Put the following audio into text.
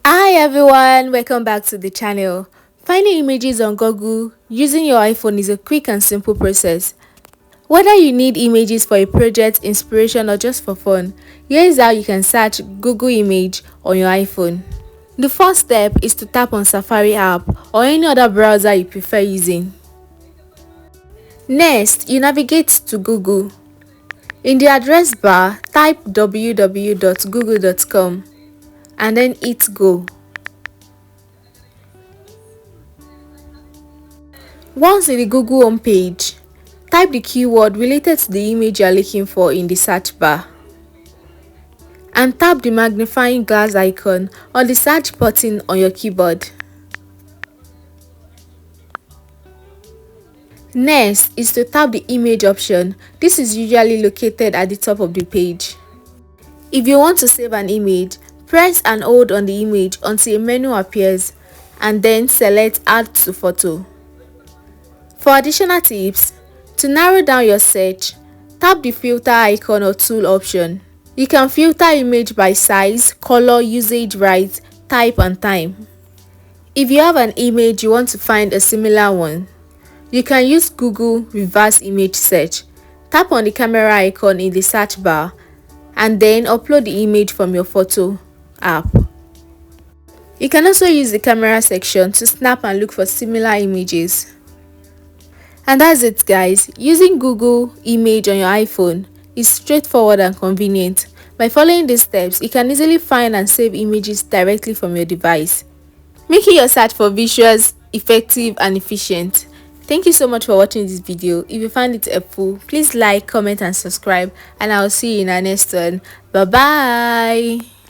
Hi everyone, welcome back to the channel. Finding images on Google using your iPhone is a quick and simple process. Whether you need images for a project, inspiration or just for fun, here is how you can search Google image on your iPhone. The first step is to tap on Safari app or any other browser you prefer using. Next, you navigate to Google. In the address bar, type www.google.com and then hit go. Once in the Google homepage, type the keyword related to the image you are looking for in the search bar and tap the magnifying glass icon or the search button on your keyboard. Next is to tap the image option. This is usually located at the top of the page. If you want to save an image, press and hold on the image until a menu appears and then select Add to Photo. For additional tips, to narrow down your search, tap the filter icon or tool option. You can filter image by size, color, usage right, type and time. If you have an image you want to find a similar one, you can use Google reverse image search. Tap on the camera icon in the search bar and then upload the image from your photo app. You can also use the camera section to snap and look for similar images. And that's it guys, using Google image on your iPhone is straightforward and convenient. By following these steps, you can easily find and save images directly from your device, making your search for visuals effective and efficient. Thank you so much for watching this video. If you found it helpful, please like, comment and subscribe, and I'll see you in our next one. Bye bye.